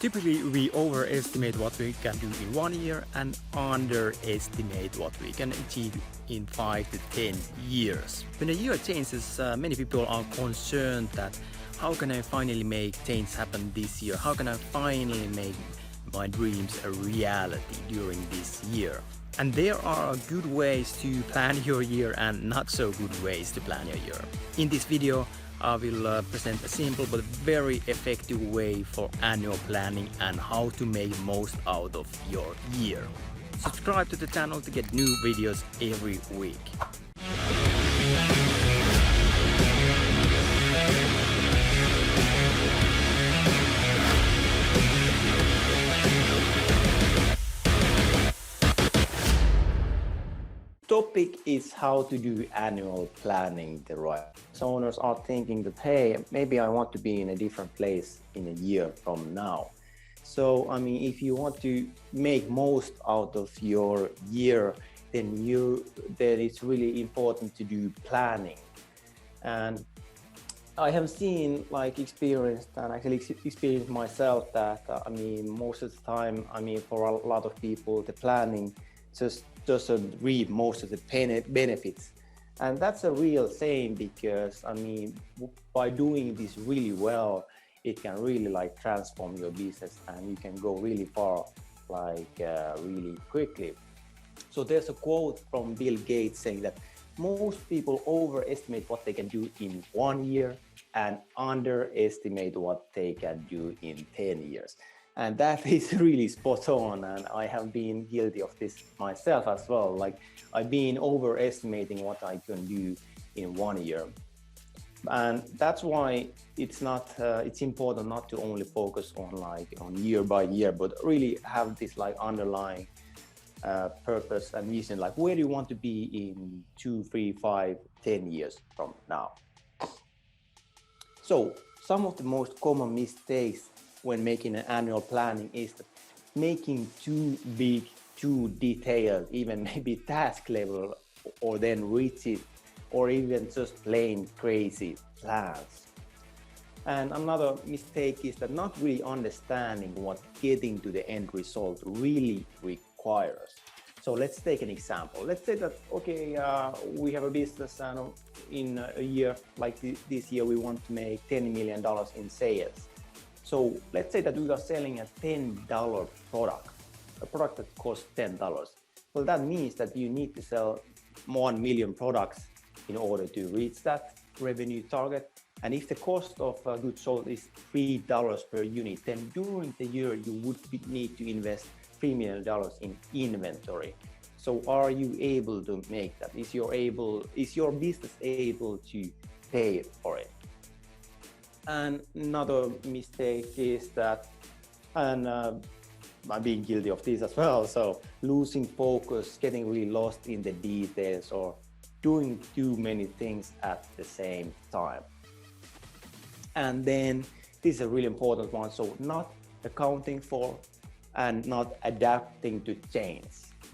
Typically, we overestimate what we can do in 1 year and underestimate what we can achieve in 5 to 10 years. When a year changes, many people are concerned that how can I finally make change happen this year? How can I finally make my dreams a reality during this year? And there are good ways to plan your year and not so good ways to plan your year. In this video, I will present a simple but very effective way for annual planning and how to make most out of your year. Subscribe to the channel to get new videos every week. Topic is how to do annual planning the right. So owners are thinking that, hey, maybe I want to be in a different place in a year from now. So, if you want to make most out of your year, then it's really important to do planning. And I have seen, experienced myself that, most of the time, for a lot of people, the planning just doesn't reap most of the benefits. And that's a real shame because, by doing this really well, it can really transform your business and you can go really far, really quickly. So there's a quote from Bill Gates saying that most people overestimate what they can do in 1 year and underestimate what they can do in 10 years. And that is really spot on, and I have been guilty of this myself as well. I've been overestimating what I can do in 1 year. And that's why it's important not to only focus on year by year, but really have this underlying purpose and vision, where do you want to be in 2, 3, 5, 10 years from now. So some of the most common mistakes when making an annual planning is making too big, too detailed, even maybe task level, or then rigid, or even just plain crazy plans. And another mistake is that not really understanding what getting to the end result really requires. So let's take an example. Let's say that, we have a business and in a year like this year, we want to make $10 million in sales. So let's say that we are selling a $10 product, a product that costs $10. Well, that means that you need to sell 1 million products in order to reach that revenue target. And if the cost of goods sold is $3 per unit, then during the year you would need to invest $3 million in inventory. So are you able to make that? Is your business able to pay for it? And another mistake is that, and I'm being guilty of this as well, so losing focus, getting really lost in the details, or doing too many things at the same time. And then this is a really important one, so not accounting for and not adapting to change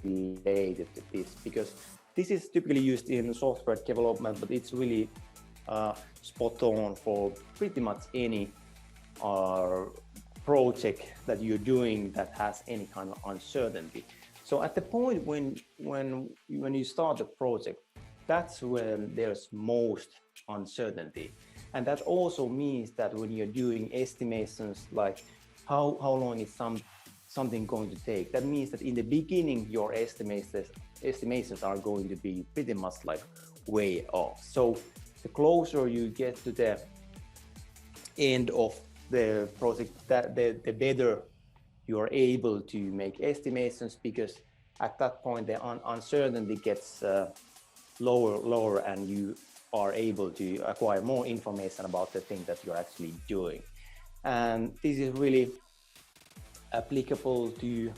related to this, because this is typically used in software development, but it's really spot on for pretty much any project that you're doing that has any kind of uncertainty. So at the point when you start a project, that's when there's most uncertainty. And that also means that when you're doing estimations, like how long is something going to take, that means that in the beginning your estimations are going to be pretty much way off. So the closer you get to the end of the project, the better you are able to make estimations, because at that point the uncertainty gets lower and you are able to acquire more information about the thing that you're actually doing. And this is really applicable to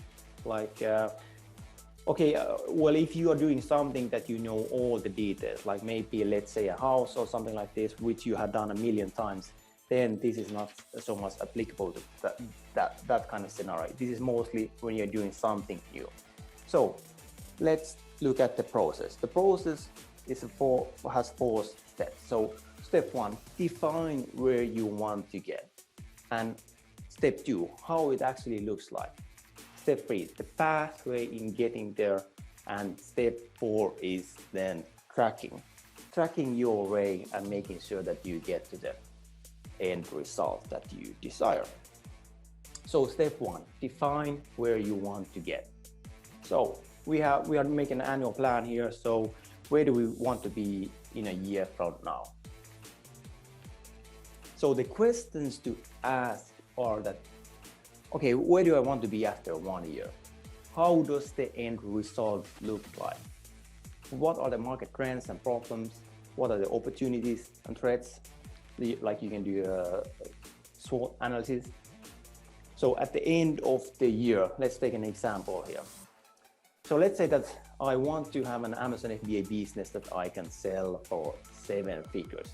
if you are doing something that you know all the details, like maybe let's say a house or something like this, which you have done 1,000,000 times, then this is not so much applicable to that kind of scenario. This is mostly when you're doing something new. So let's look at the process. The process has 4 steps. So step 1, define where you want to get. And step 2, how it actually looks like. Step 3, the pathway in getting there. And step 4 is then tracking your way and making sure that you get to the end result that you desire. So step 1, define where you want to get. So we are making an annual plan here. So where do we want to be in a year from now? So the questions to ask are that, okay, where do I want to be after 1 year? How does the end result look like? What are the market trends and problems? What are the opportunities and threats? Like you can do a SWOT analysis. So at the end of the year, let's take an example here. So let's say that I want to have an Amazon FBA business that I can sell for 7 figures.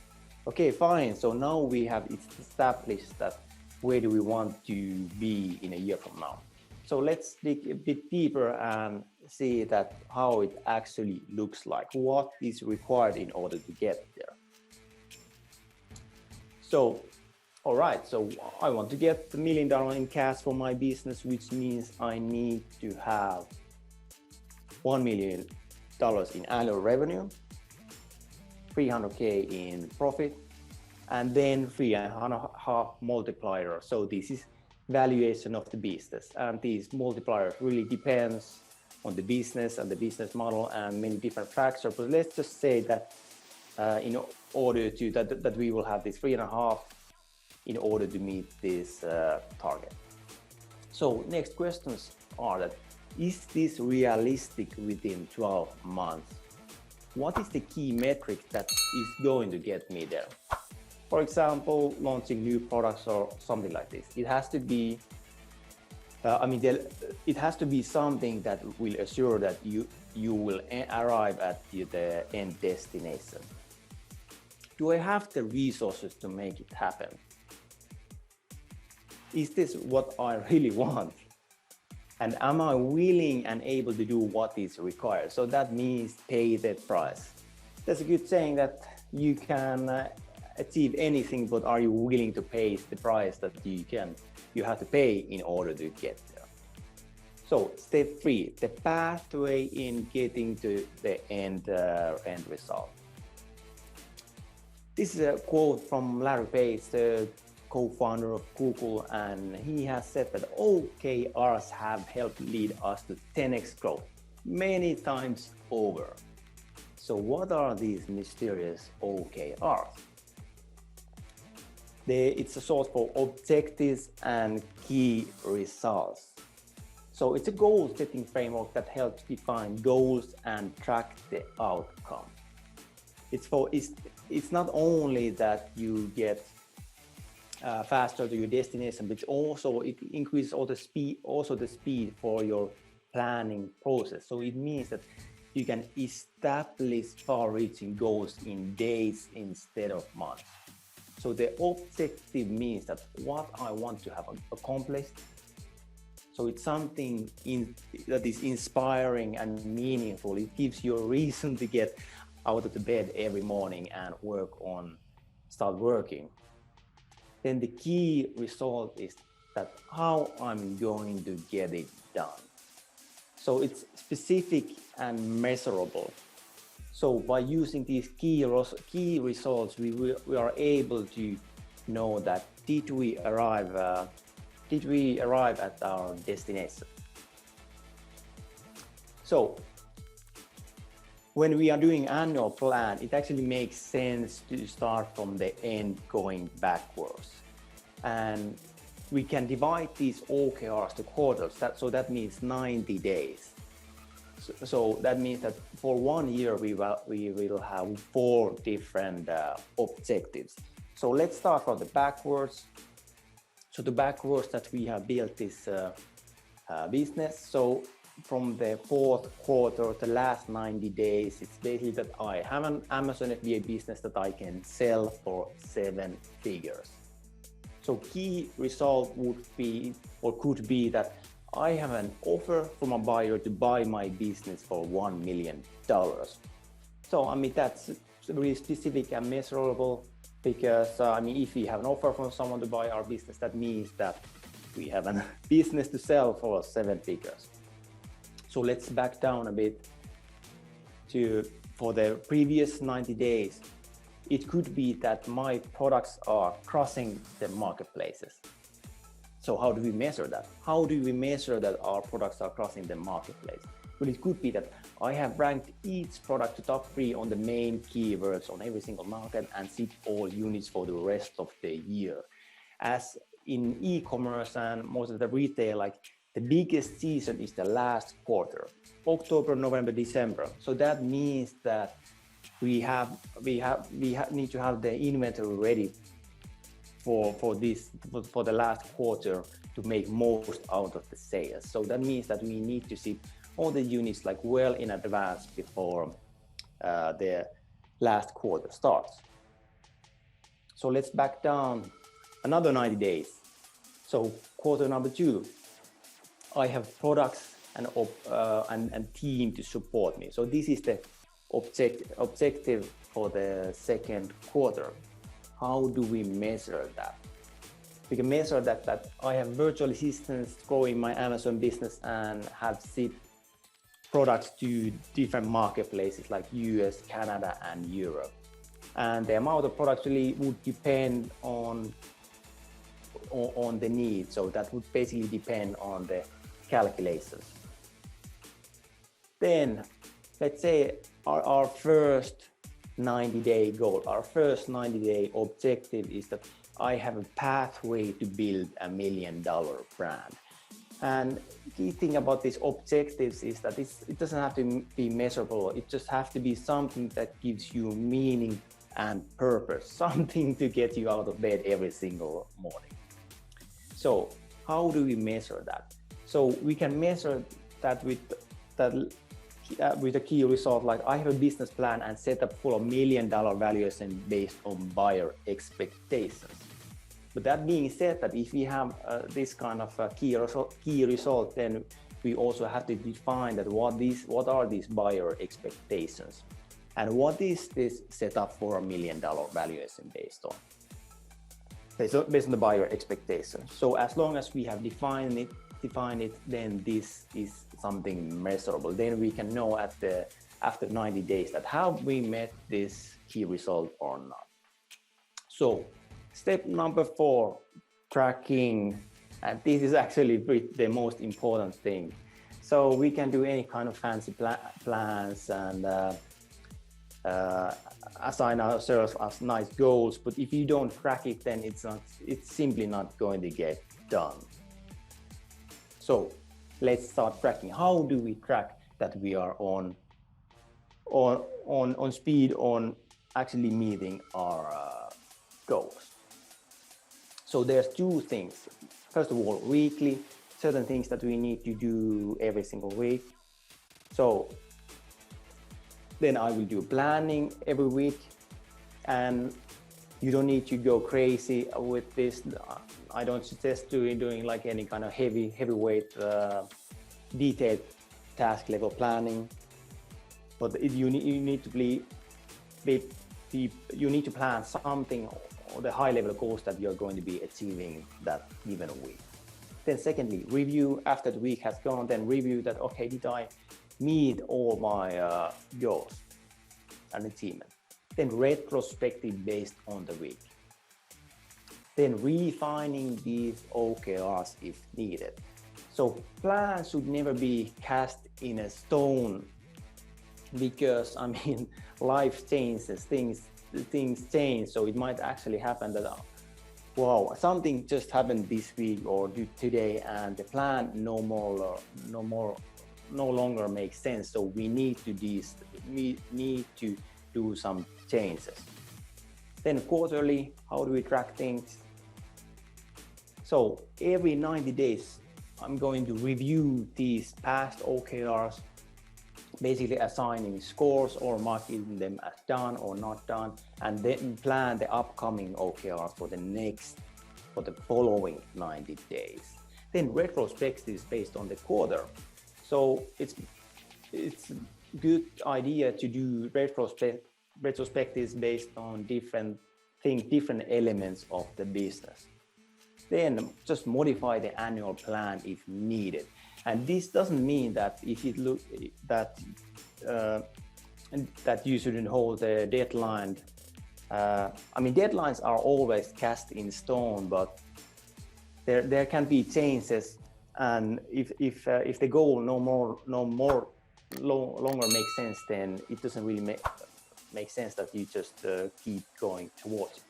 Okay, fine. So now we have established that where do we want to be in a year from now. So let's dig a bit deeper and see that how it actually looks like, what is required in order to get there. So, all right, so I want to get $1 million in cash for my business, which means I need to have $1 million in annual revenue, 300K in profit, and then 3.5 multiplier. So this is valuation of the business, and these multipliers really depends on the business and the business model and many different factors. But let's just say that in order to that we will have this 3.5 in order to meet this target. So next questions are that, is this realistic within 12 months? What is the key metric that is going to get me there? For example, launching new products or something like this. It has to be, it has to be something that will assure that you will arrive at the end destination. Do I have the resources to make it happen? Is this what I really want? And am I willing and able to do what is required? So that means pay the price. There's a good saying that you can achieve anything, but are you willing to pay the price that you have to pay in order to get there? So step 3, the pathway in getting to the end result. This is a quote from Larry Page, the co-founder of Google, and he has said that OKRs have helped lead us to 10x growth many times over. So what are these mysterious OKRs? It's a source for objectives and key results. So it's a goal-setting framework that helps define goals and track the outcome. It's not only that you get faster to your destination, but it increases the speed for your planning process. So it means that you can establish far-reaching goals in days instead of months. So the objective means that what I want to have accomplished. So it's something that is inspiring and meaningful. It gives you a reason to get out of the bed every morning and start working. Then the key result is that how I'm going to get it done. So it's specific and measurable. So by using these key results, we are able to know that did we arrive at our destination. So when we are doing annual plan, it actually makes sense to start from the end going backwards. And we can divide these OKRs to quarters. So that means 90 days. So that means that for 1 year, we will have 4 different objectives. So let's start from the backwards. So the backwards that we have built this business. So from the 4th quarter, the last 90 days, it's basically that I have an Amazon FBA business that I can sell for 7 figures. So key result would be, or could be, that I have an offer from a buyer to buy my business for $1 million. So that's really specific and measurable, because if we have an offer from someone to buy our business, that means that We have a business to sell for 7 figures. So let's back down a bit for the previous 90 days. It could be that my products are crossing the marketplaces. So how do we measure that? How do we measure that our products are crossing the marketplace? Well, it could be that I have ranked each product to top 3 on the main keywords on every single market and shipped all units for the rest of the year. As in e-commerce and most of the retail, like the biggest season is the last quarter, October, November, December. So that means that we need to have the inventory ready for the last quarter to make most out of the sales. So that means that we need to ship all the units like well in advance before the last quarter starts. So let's back down another 90 days. So quarter number 2, I have products and team to support me. So this is the objective for the second quarter. How do we measure that? We can measure that I have virtual assistants growing my Amazon business and have shipped products to different marketplaces like US, Canada, and Europe. And the amount of products really would depend on the need. So that would basically depend on the calculations. Then let's say our first 90-day goal, our first 90-day objective is that I have a pathway to build $1 million brand. And key thing about these objectives is that it doesn't have to be measurable. It just has to be something that gives you meaning and purpose, something to get you out of bed every single morning. So how do we measure that? So we can measure that with a key result like I have a business plan and set up full of $1 million valuation based on buyer expectations. But that being said, that if we have this kind of key result, then we also have to define that what are these buyer expectations, and what is this setup for $1 million valuation based on the buyer expectations. So as long as we have defined it, then this is something measurable. Then we can know after 90 days that have we met this key result or not. So step number 4, tracking, and this is actually the most important thing. So we can do any kind of fancy plans and assign ourselves as nice goals, but if you don't track it, then it's simply not going to get done. So let's start tracking. How do we track that we are on speed on actually meeting our goals? So there's 2 things. First of all, weekly, certain things that we need to do every single week. So then I will do planning every week, and you don't need to go crazy with this. I don't suggest doing like any kind of heavyweight detailed task level planning, but you need to plan something or the high level goals that you're going to be achieving that given week. Then secondly, review after the week has gone, then review that, okay, did I meet all my goals and achievement? Then retrospective based on the week. Then refining these OKRs if needed. So plans should never be cast in a stone, because I mean life changes, things change. So it might actually happen that wow, something just happened this week or today, and the plan no longer makes sense. So we need to do some changes. Then quarterly, how do we track things? So every 90 days, I'm going to review these past OKRs, basically assigning scores or marking them as done or not done, and then plan the upcoming OKRs for the following 90 days. Then retrospectives based on the quarter. So it's a good idea to do retrospectives based on different elements of the business. then just modify the annual plan if needed. And this doesn't mean that if it look that that you shouldn't hold a deadline. I mean, deadlines are always cast in stone, but there can be changes. And if the goal longer makes sense, then it doesn't really make sense that you just keep going towards it.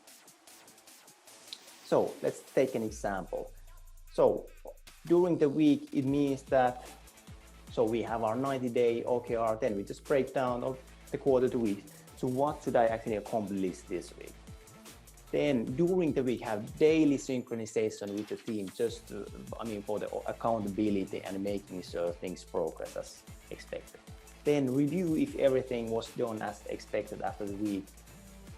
So let's take an example. So during the week, it means that, so we have our 90-day OKR, then we just break down of the quarter to week. So what should I actually accomplish this week? Then during the week, have daily synchronization with the team, just to, for the accountability and making sure things progress as expected. Then review if everything was done as expected after the week.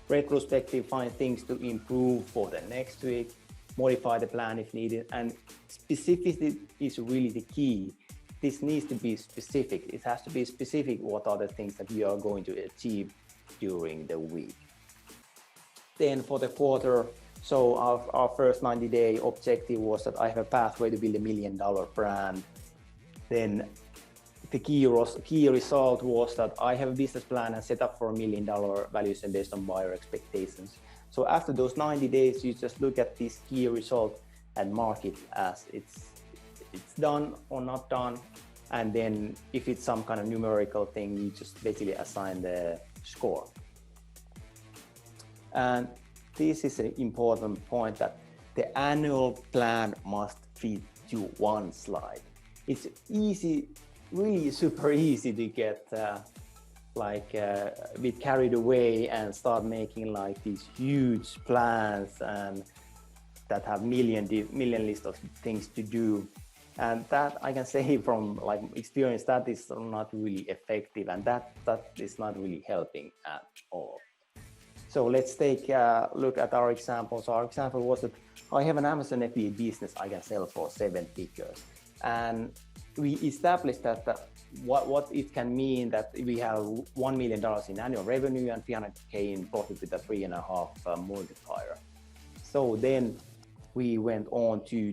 Retrospective, find things to improve for the next week, modify the plan if needed, and specificity is really the key. This needs to be specific. It has to be specific what are the things that you are going to achieve during the week. Then for the quarter, so our first 90-day objective was that I have a pathway to build $1 million brand. Then the key result was that I have a business plan and set up for $1 million valuation based on buyer expectations. So after those 90 days, you just look at this key result and mark it as it's done or not done. And then if it's some kind of numerical thing, you just basically assign the score. And this is an important point, that the annual plan must fit to one slide. It's easy, really super easy to get a bit carried away and start making like these huge plans and that have million list of things to do. And that I can say from like experience, that is not really effective, and that is not really helping at all. So let's take a look at our example. So our example was that I have an Amazon FBA business I can sell for 7 figures. And we established that what it can mean that we have $1 million in annual revenue and 300K in profit with a 3.5 multiplier. So then we went on to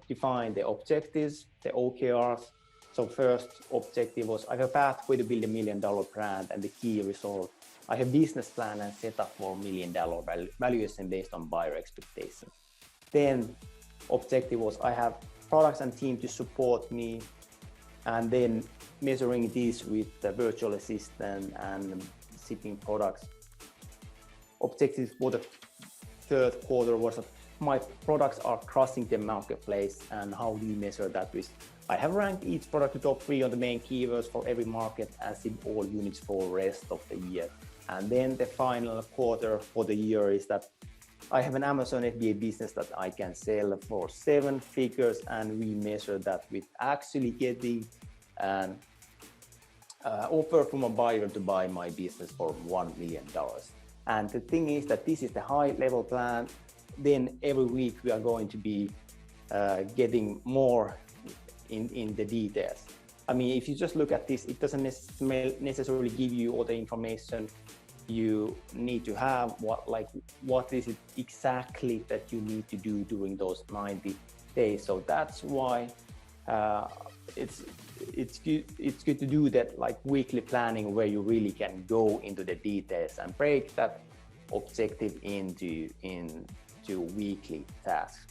define the objectives, the OKRs. So first objective was I have a pathway to build $1 million brand, and the key result, I have business plan and set up for $1 million valuation based on buyer expectations. Then objective was I have products and team to support me, and then measuring this with the virtual assistant and shipping products. Objective for the third quarter was that my products are crossing the marketplace, and how do you measure that with? I have ranked each product to top 3 on the main keywords for every market and shipped all units for the rest of the year. And then the final quarter for the year is that I have an Amazon FBA business that I can sell for 7 figures, and we measure that with actually getting an offer from a buyer to buy my business for $1 million. And the thing is that this is the high level plan. Then every week we are going to be getting more in the details. I mean, if you just look at this, it doesn't necessarily give you all the information you need to have. What is it exactly that you need to do during those 90 days? So that's why it's good to do that like weekly planning, where you really can go into the details and break that objective into weekly tasks.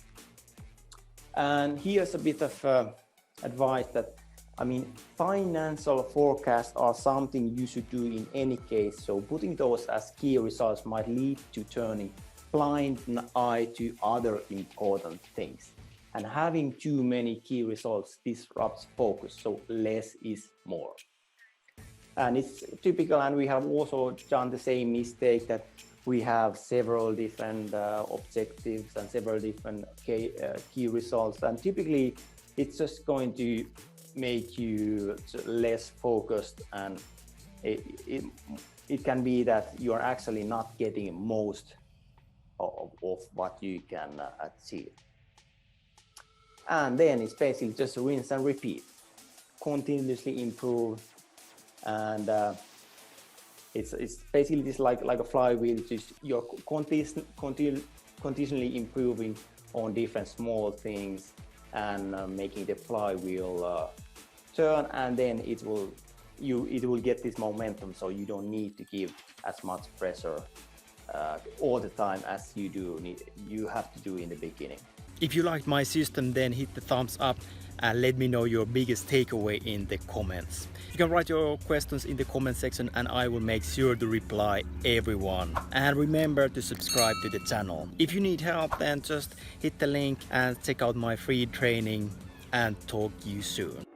And here's a bit of advice that, I mean, financial forecasts are something you should do in any case. So putting those as key results might lead to turning blind eye to other important things. And having too many key results disrupts focus. So less is more. And it's typical, and we have also done the same mistake, that we have several different objectives and several different key results. And typically it's just going to make you less focused, and it can be that you are actually not getting most of what you can achieve. And then it's basically just rinse and repeat, continuously improve, and it's basically just like a flywheel. Just you're continually improving on different small things and making the flywheel turn, and then it will get this momentum, so you don't need to give as much pressure all the time as you have to do in the beginning. If you liked my system, then hit the thumbs up and let me know your biggest takeaway in the comments. You can write your questions in the comment section and I will make sure to reply everyone. And remember to subscribe to the channel. If you need help, then just hit the link and check out my free training, and talk to you soon.